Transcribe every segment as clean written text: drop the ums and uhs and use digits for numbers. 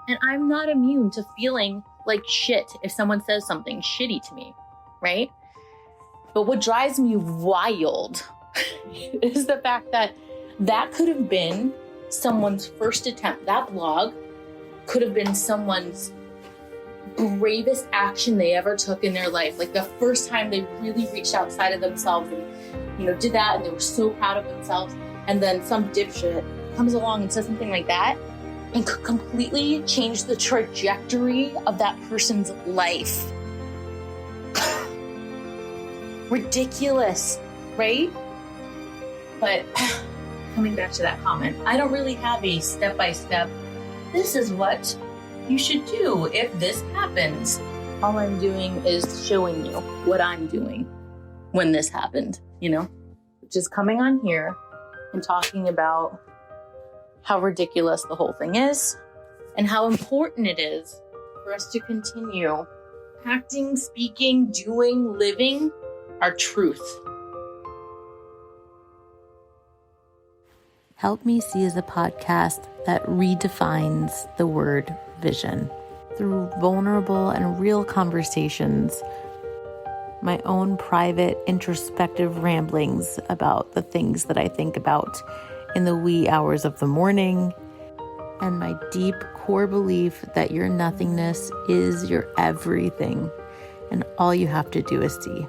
And I'm not immune to feeling like shit if someone says something shitty to me, right? But what drives me wild is the fact that that could have been someone's first attempt. That blog could have been someone's bravest action they ever took in their life. Like the first time they really reached outside of themselves and, did that, and they were so proud of themselves. And then some dipshit comes along and says something like that and could completely change the trajectory of that person's life. Ridiculous, right? But coming back to that comment, I don't really have a step-by-step, this is what you should do if this happens. All I'm doing is showing you what I'm doing when this happened, Just coming on here and talking about how ridiculous the whole thing is and how important it is for us to continue acting, speaking, doing, living our truth. Help Me See is a podcast that redefines the word vision through vulnerable and real conversations, my own private introspective ramblings about the things that I think about in the wee hours of the morning, and my deep core belief that your nothingness is your everything and all you have to do is see.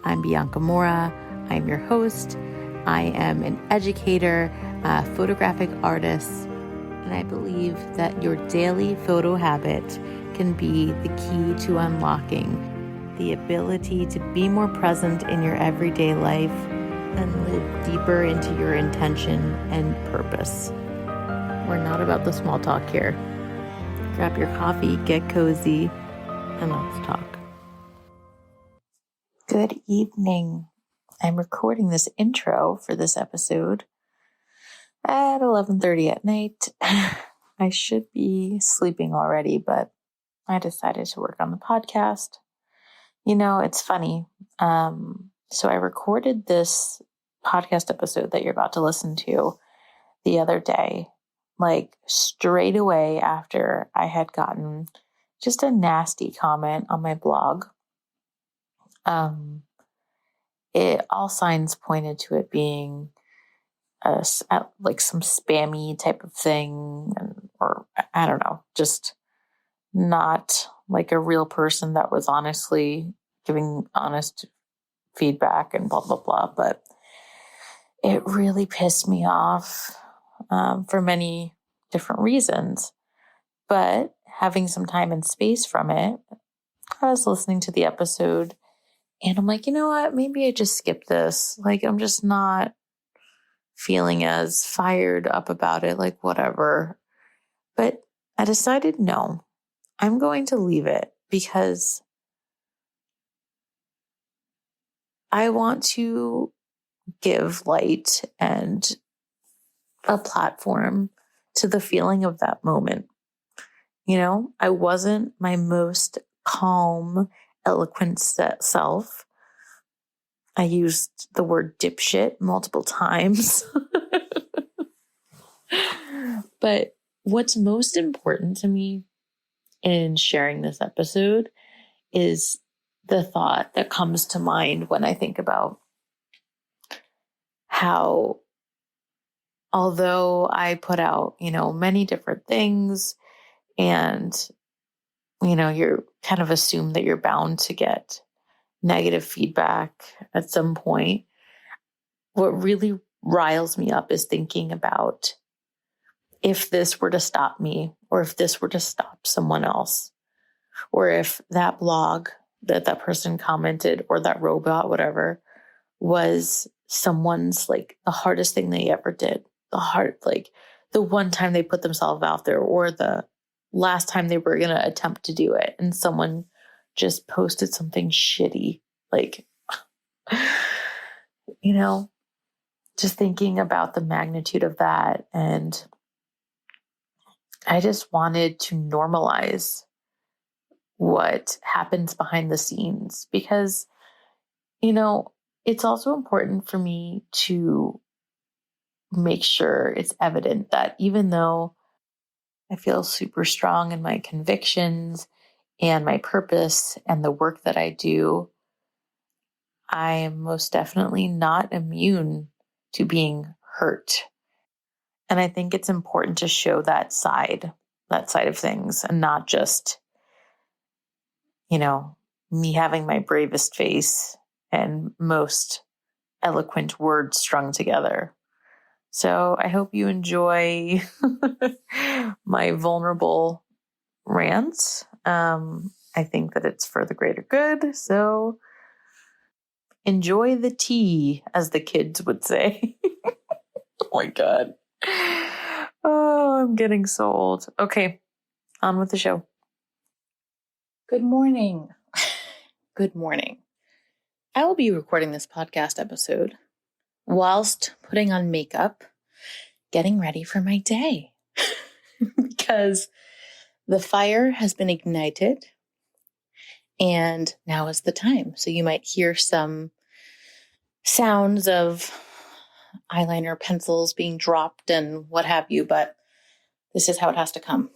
I'm Bianca Mora. I'm your host. I am an educator, a photographic artist, and I believe that your daily photo habit can be the key to unlocking the ability to be more present in your everyday life and live deeper into your intention and purpose. We're not about the small talk here. Grab your coffee, get cozy, and let's talk. Good evening. I'm recording this intro for this episode at 11:30 at night. I should be sleeping already, but I decided to work on the podcast. It's funny. So I recorded this podcast episode that you're about to listen to the other day, like straight away after I had gotten just a nasty comment on my blog. All signs pointed to it being like some spammy type of thing, or I don't know, just not like a real person that was honestly giving honest feedback and blah, blah, blah. But it really pissed me off for many different reasons. But having some time and space from it, I was listening to the episode and I'm like, you know what? Maybe I just skip this. Like, I'm just not feeling as fired up about it, like whatever. But I decided, no, I'm going to leave it because I want to give light and a platform to the feeling of that moment. I wasn't my most calm, eloquent self. I used the word dipshit multiple times. But what's most important to me in sharing this episode is the thought that comes to mind when I think about how, although I put out, many different things and, you're kind of assume that you're bound to get negative feedback at some point. What really riles me up is thinking about if this were to stop me, or if this were to stop someone else, or if that blog that person commented, or that robot, whatever, was someone's like the hardest thing they ever did. The one time they put themselves out there, or the last time they were going to attempt to do it, and someone just posted something shitty. Like, just thinking about the magnitude of that. And I just wanted to normalize what happens behind the scenes, because, it's also important for me to make sure it's evident that even though I feel super strong in my convictions and my purpose and the work that I do, I am most definitely not immune to being hurt. And I think it's important to show that side of things, and not just, me having my bravest face and most eloquent words strung together. So I hope you enjoy my vulnerable rants. I think that it's for the greater good. So enjoy the tea, as the kids would say. Oh my God. Oh, I'm getting so old. Okay, on with the show. Good morning. Good morning. I will be recording this podcast episode whilst putting on makeup, getting ready for my day. Because the fire has been ignited and now is the time. So you might hear some sounds of eyeliner, pencils being dropped and what have you, but this is how it has to come.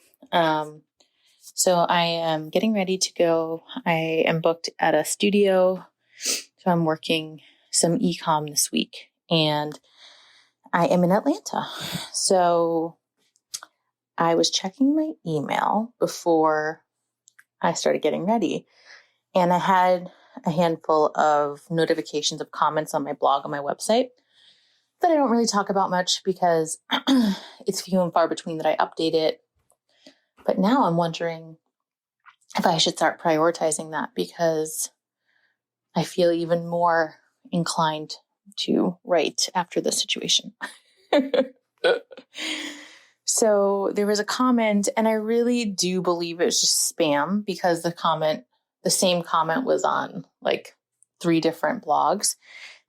So I am getting ready to go. I am booked at a studio. So I'm working some e-com this week, and I am in Atlanta. So I was checking my email before I started getting ready, and I had a handful of notifications of comments on my blog on my website that I don't really talk about much because it's few and far between that I update it. But now I'm wondering if I should start prioritizing that, because I feel even more inclined to write after this situation. So there was a comment, and I really do believe it was just spam, because the same comment was on like 3 different blogs.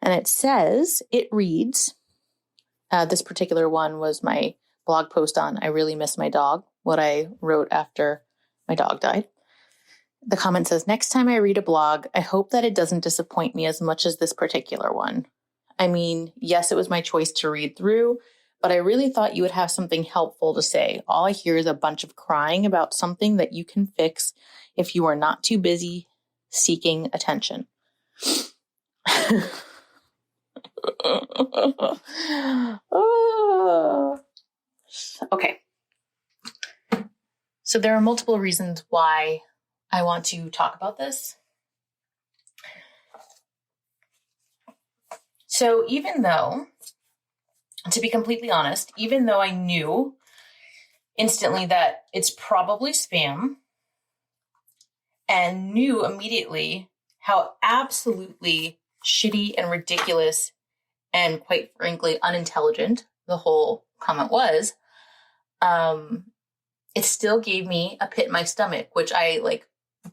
And it reads, this particular one was my blog post on I really miss my dog, what I wrote after my dog died. The comment says, next time I read a blog, I hope that it doesn't disappoint me as much as this particular one. I mean, yes, it was my choice to read through, but I really thought you would have something helpful to say. All I hear is a bunch of crying about something that you can fix if you are not too busy seeking attention. Okay. So there are multiple reasons why I want to talk about this. So even though, to be completely honest, even though I knew instantly that it's probably spam, and knew immediately how absolutely shitty and ridiculous and, quite frankly, unintelligent the whole comment was, it still gave me a pit in my stomach, which I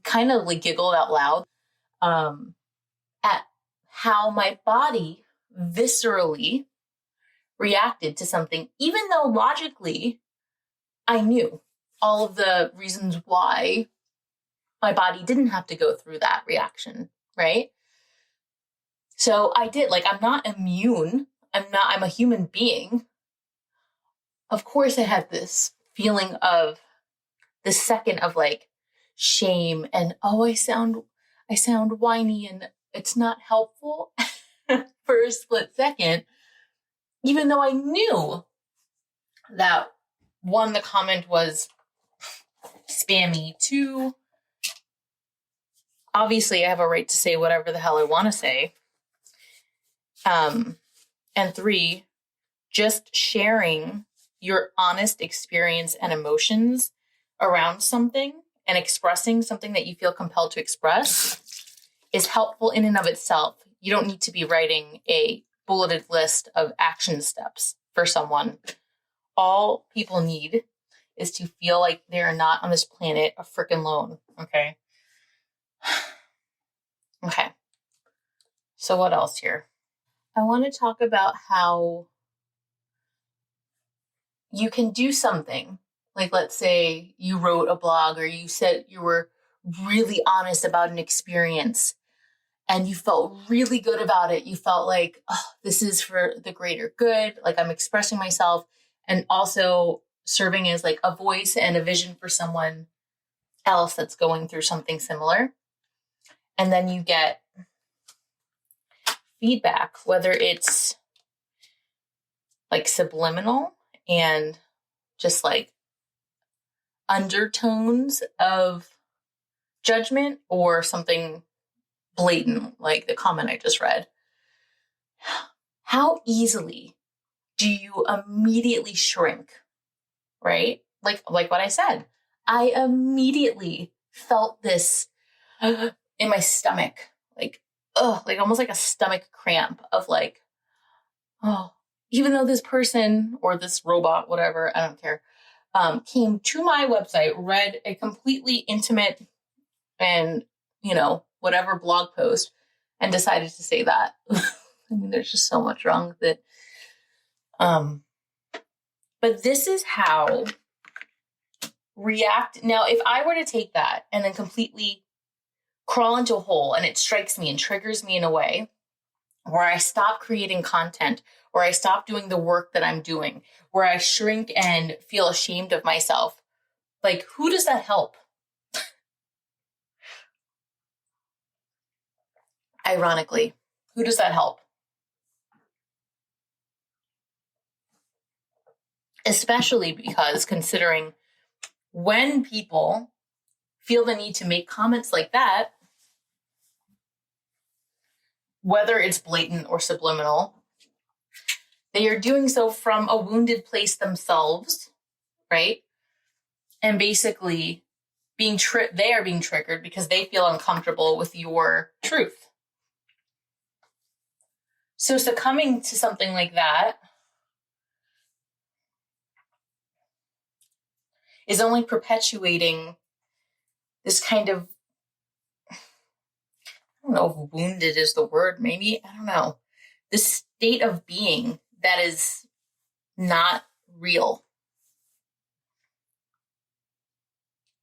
kind of giggled out loud at how my body viscerally reacted to something, even though logically I knew all of the reasons why my body didn't have to go through that reaction, right? So I did. I'm not immune. I'm a human being. Of course I had this feeling of this second of shame and, oh, I sound whiny and it's not helpful for a split second, even though I knew that 1, the comment was spammy, 2, obviously I have a right to say whatever the hell I want to say. And 3, just sharing your honest experience and emotions around something and expressing something that you feel compelled to express is helpful in and of itself. You don't need to be writing a bulleted list of action steps for someone. All people need is to feel like they're not on this planet a freaking lone. Okay. Okay. So what else here? I want to talk about how you can do something. Let's say you wrote a blog, or you said you were really honest about an experience and you felt really good about it. You felt like, oh, this is for the greater good. I'm expressing myself. And also serving as like a voice and a vision for someone else that's going through something similar. And then you get feedback, whether it's like subliminal and just like undertones of judgment, or something blatant like the comment I just read. How easily do you immediately shrink, right? Like what I said, I immediately felt this in my stomach, like almost like a stomach cramp of like, oh, even though this person or this robot, whatever, I don't care, came to my website, read a completely intimate and, whatever blog post, and decided to say that. I mean, there's just so much wrong with it. But this is how react. Now, if I were to take that and then completely crawl into a hole and it strikes me and triggers me in a way where I stop creating content, where I stop doing the work that I'm doing, where I shrink and feel ashamed of myself, like, who does that help? Ironically, who does that help? Especially because considering when people feel the need to make comments like that, whether it's blatant or subliminal, they are doing so from a wounded place themselves, right? And basically they are being triggered because they feel uncomfortable with your truth. So succumbing to something like that is only perpetuating this kind of, I don't know if wounded is the word, maybe, I don't know, this state of being that is not real.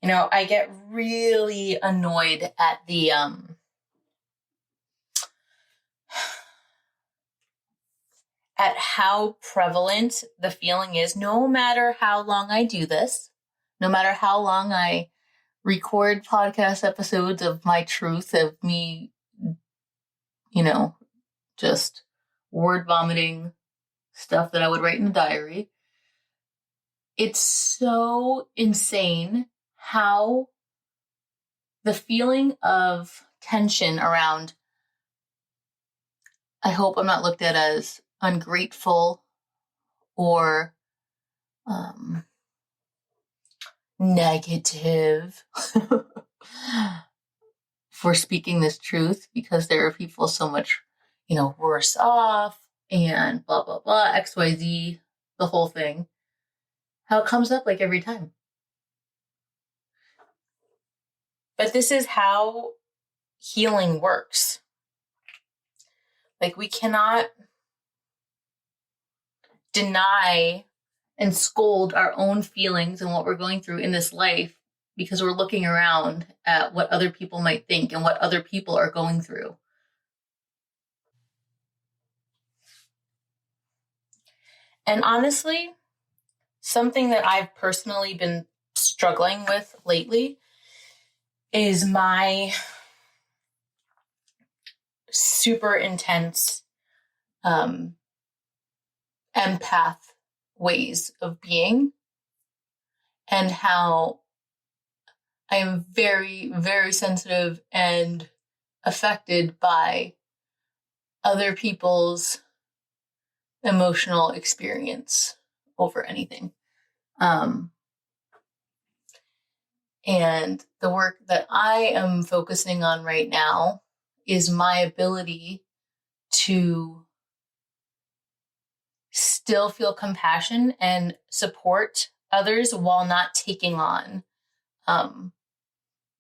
I get really annoyed at the, at how prevalent the feeling is, no matter how long I do this, no matter how long I record podcast episodes of my truth, of me, just word vomiting stuff that I would write in a diary. It's so insane how the feeling of tension around, I hope I'm not looked at as ungrateful or negative for speaking this truth, because there are people so much, worse off and blah, blah, blah, XYZ, the whole thing. How it comes up like every time. But this is how healing works. Like, we cannot deny and scold our own feelings and what we're going through in this life because we're looking around at what other people might think and what other people are going through. And honestly, something that I've personally been struggling with lately is my super intense empath ways of being, and how I am very, very sensitive and affected by other people's emotional experience over anything. And the work that I am focusing on right now is my ability to still feel compassion and support others while not taking on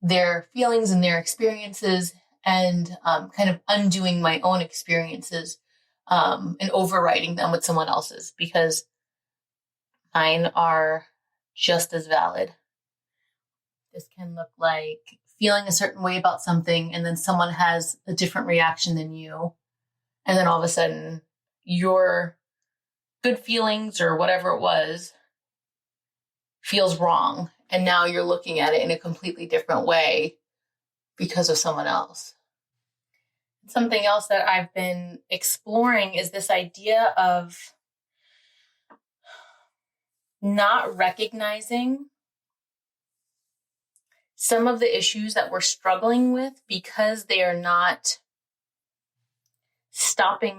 their feelings and their experiences, and kind of undoing my own experiences and overriding them with someone else's, because mine are just as valid. This can look like feeling a certain way about something, and then someone has a different reaction than you. And then all of a sudden, your good feelings or whatever it was feels wrong. And now you're looking at it in a completely different way because of someone else. Something else that I've been exploring is this idea of not recognizing some of the issues that we're struggling with because they are not stopping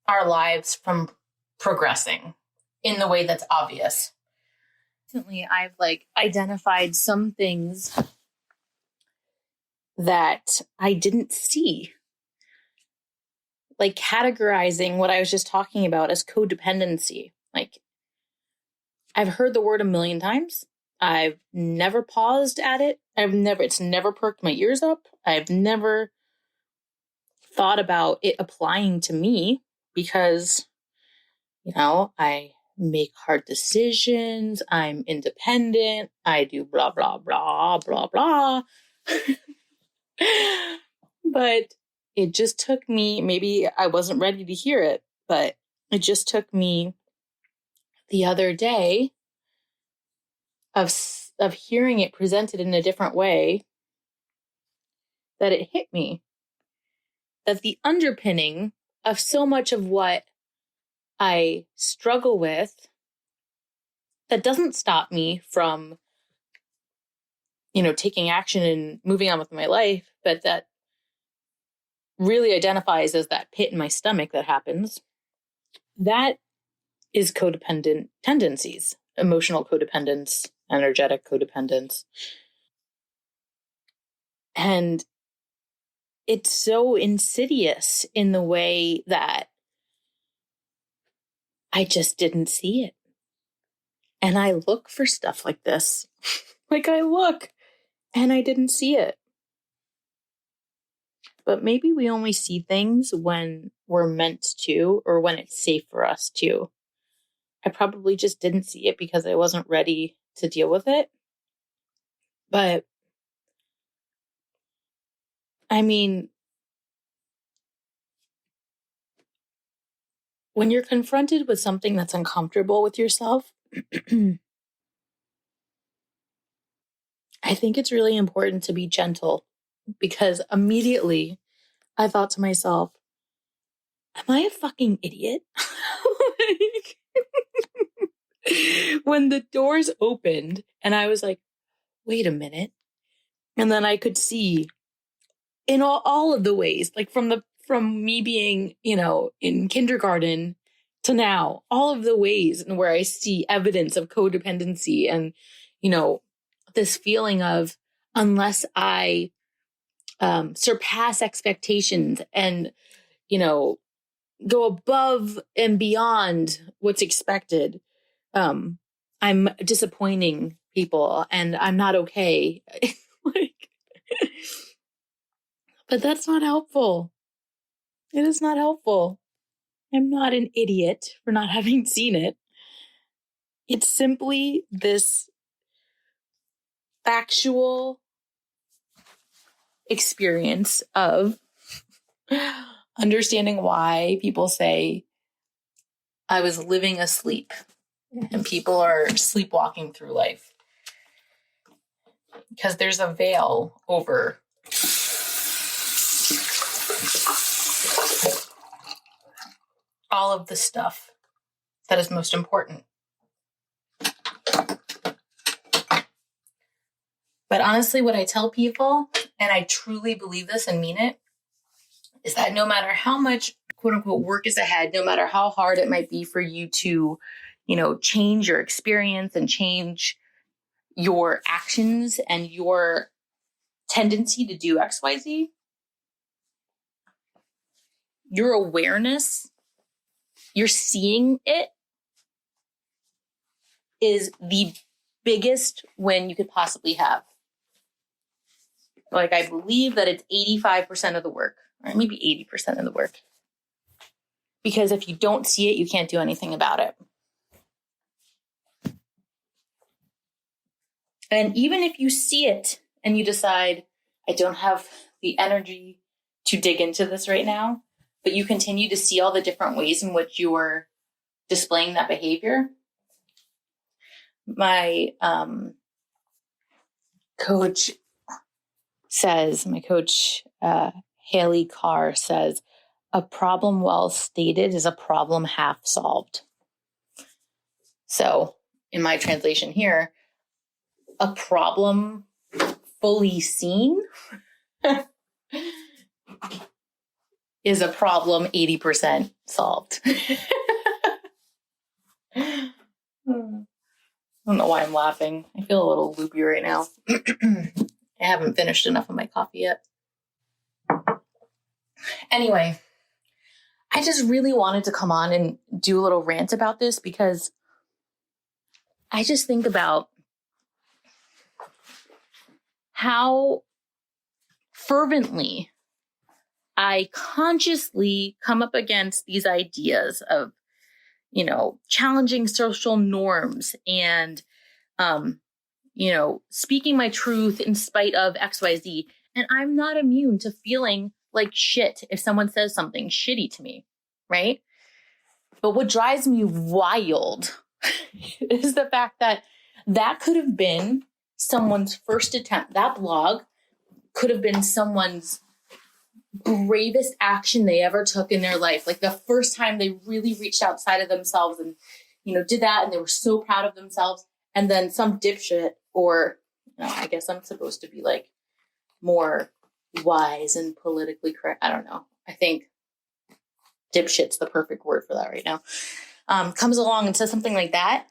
our lives from progressing in the way that's obvious. Recently, I've identified some things that I didn't see, like categorizing what I was just talking about as codependency. Like, I've heard the word a million times. I've never paused at it. It's never perked my ears up. I've never thought about it applying to me because, I make hard decisions. I'm independent. I do blah, blah, blah, blah, blah. But it just took me, maybe I wasn't ready to hear it, but it just took me the other day of hearing it presented in a different way that it hit me that the underpinning of so much of what I struggle with that doesn't stop me from, taking action and moving on with my life, but that really identifies as that pit in my stomach that happens, that is codependent tendencies, emotional codependence, energetic codependence. And it's so insidious in the way that I just didn't see it. And I look for stuff like this. I look and I didn't see it. But maybe we only see things when we're meant to or when it's safe for us to. I probably just didn't see it because I wasn't ready to deal with it. But I mean, when you're confronted with something that's uncomfortable with yourself, I think it's really important to be gentle because immediately I thought to myself, am I a fucking idiot? When the doors opened and I was like, wait a minute. And then I could see in all of the ways, from me being, in kindergarten to now, all of the ways in where I see evidence of codependency and, this feeling of unless I surpass expectations and, go above and beyond what's expected, I'm disappointing people and I'm not okay. But that's not helpful. It is not helpful. I'm not an idiot for not having seen it. It's simply this factual experience of understanding why people say I was living asleep and people are sleepwalking through life. Because there's a veil over all of the stuff that is most important. But honestly, what I tell people, and I truly believe this and mean it, is that no matter how much quote unquote work is ahead, no matter how hard it might be for you to, change your experience and change your actions and your tendency to do XYZ, your awareness, you're seeing it is the biggest win you could possibly have. I believe that it's 85% of the work, or maybe 80% of the work. Because if you don't see it, you can't do anything about it. And even if you see it and you decide, I don't have the energy to dig into this right now, but you continue to see all the different ways in which you're displaying that behavior, My coach Haley Carr says, a problem well stated is a problem half solved. So in my translation here, a problem fully seen is a problem 80% solved. I don't know why I'm laughing. I feel a little loopy right now. I haven't finished enough of my coffee yet. Anyway, I just really wanted to come on and do a little rant about this because I just think about how fervently I consciously come up against these ideas of, challenging social norms and, speaking my truth in spite of XYZ. And I'm not immune to feeling like shit if someone says something shitty to me, right? But what drives me wild is the fact that could have been someone's first attempt. That blog could have been someone's bravest action they ever took in their life. Like the first time they really reached outside of themselves and, did that, and they were so proud of themselves. And then some dipshit, or, I guess I'm supposed to be like more wise and politically correct. I don't know. I think dipshit's the perfect word for that right now. Comes along and says something like that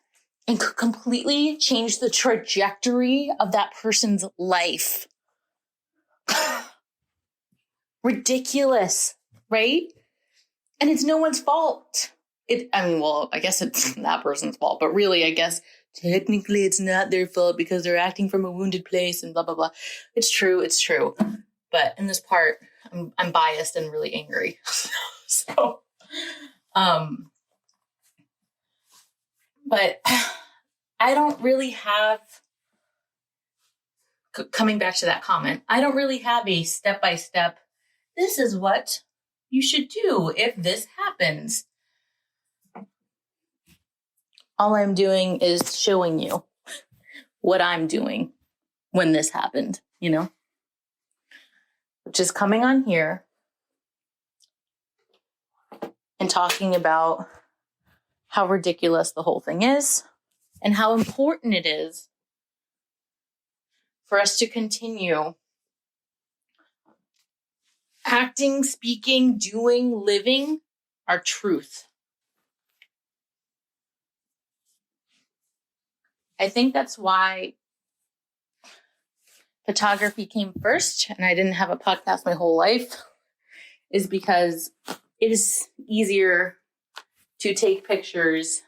and could completely change the trajectory of that person's life. Ridiculous, right? And it's no one's fault. I guess it's that person's fault, but really, I guess technically it's not their fault because they're acting from a wounded place and blah, blah, blah. It's true. But in this part, I'm biased and really angry. So, but I don't really have, coming back to that comment, I don't really have a step-by-step, this is what you should do if this happens. All I'm doing is showing you what I'm doing when this happened, which is coming on here and talking about how ridiculous the whole thing is and how important it is for us to continue acting, speaking, doing, living our truth. I think that's why photography came first, and I didn't have a podcast my whole life, is because it is easier to take pictures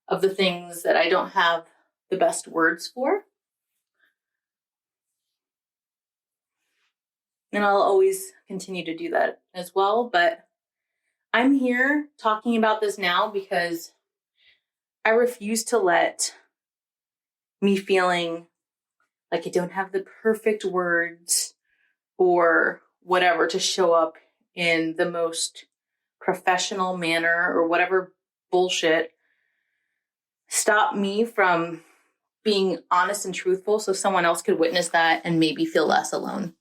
of the things that I don't have the best words for. And I'll always continue to do that as well. But I'm here talking about this now because I refuse to let me feeling like I don't have the perfect words or whatever to show up in the most professional manner or whatever bullshit stop me from being honest and truthful so someone else could witness that and maybe feel less alone.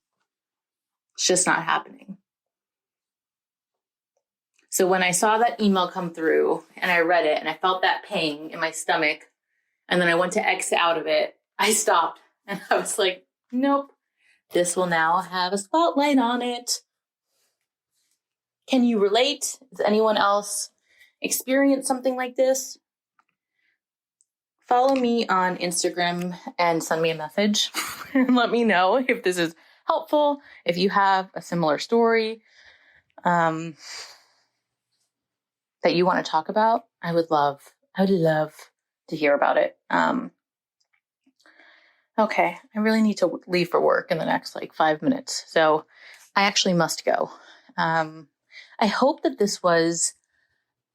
It's just not happening. So when I saw that email come through and I read it and I felt that pang in my stomach and then I went to exit out of it, I stopped and I was like, nope, this will now have a spotlight on it. Can you relate? Does anyone else experience something like this? Follow me on Instagram and send me a message and let me know if this is helpful. If you have a similar story that you want to talk about, I would love to hear about it. Okay, I really need to leave for work in the next 5 minutes. So I actually must go. I hope that this was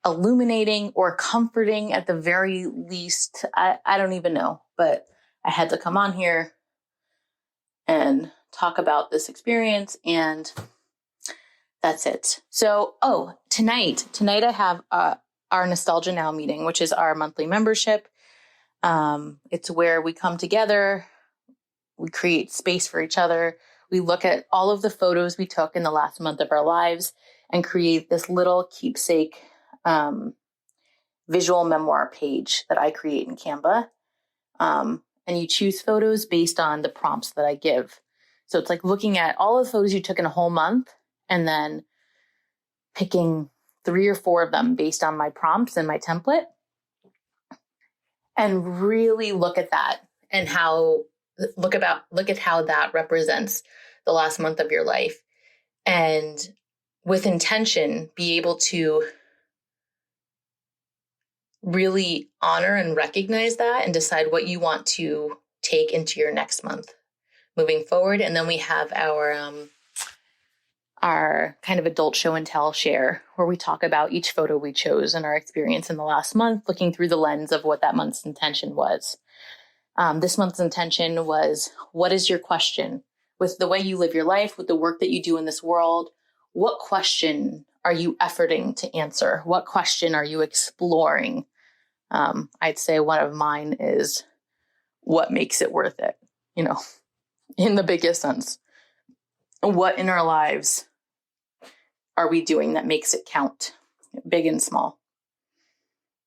illuminating or comforting at the very least. I don't even know, but I had to come on here and talk about this experience, and that's it. So, tonight I have our Nostalgia Now meeting, which is our monthly membership. It's where we come together, we create space for each other. We look at all of the photos we took in the last month of our lives and create this little keepsake visual memoir page that I create in Canva. And you choose photos based on the prompts that I give. So it's like looking at all of the photos you took in a whole month and then picking 3 or 4 of them based on my prompts and my template, and really look at that and look at how that represents the last month of your life, and with intention be able to really honor and recognize that and decide what you want to take into your next month moving forward. And then we have our kind of adult show and tell share, where we talk about each photo we chose and our experience in the last month, looking through the lens of what that month's intention was. This month's intention was, what is your question? With the way you live your life, with the work that you do in this world, what question are you efforting to answer? What question are you exploring? I'd say one of mine is, what makes it worth it? In the biggest sense. What in our lives are we doing that makes it count, big and small?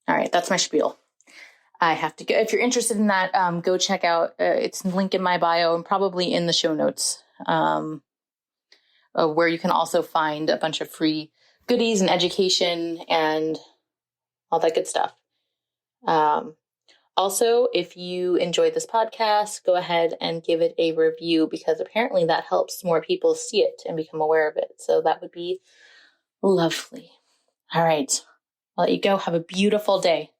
All right, that's my spiel. I have to go. If you're interested in that, go check out, it's linked in my bio and probably in the show notes, where you can also find a bunch of free goodies and education and all that good stuff. Also, if you enjoyed this podcast, go ahead and give it a review, because apparently that helps more people see it and become aware of it. So that would be lovely. All right, I'll let you go. Have a beautiful day.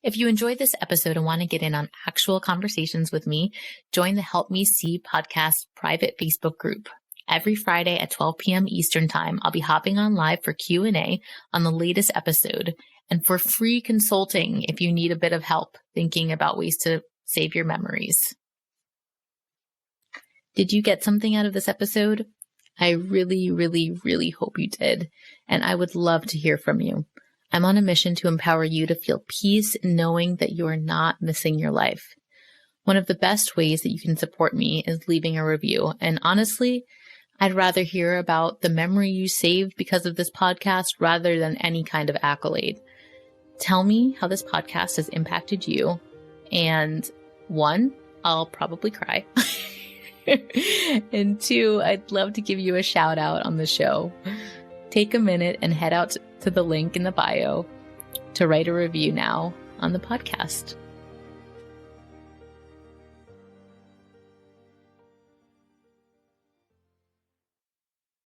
If you enjoyed this episode and want to get in on actual conversations with me, join the Help Me See podcast private Facebook group. Every Friday at 12 p.m. Eastern Time, I'll be hopping on live for Q&A on the latest episode, and for free consulting if you need a bit of help thinking about ways to save your memories. Did you get something out of this episode? I really, really, really hope you did, and I would love to hear from you. I'm on a mission to empower you to feel peace knowing that you are not missing your life. One of the best ways that you can support me is leaving a review. And honestly, I'd rather hear about the memory you saved because of this podcast rather than any kind of accolade. Tell me how this podcast has impacted you. And 1, I'll probably cry. And 2, I'd love to give you a shout out on the show. Take a minute and head out to the link in the bio to write a review now on the podcast.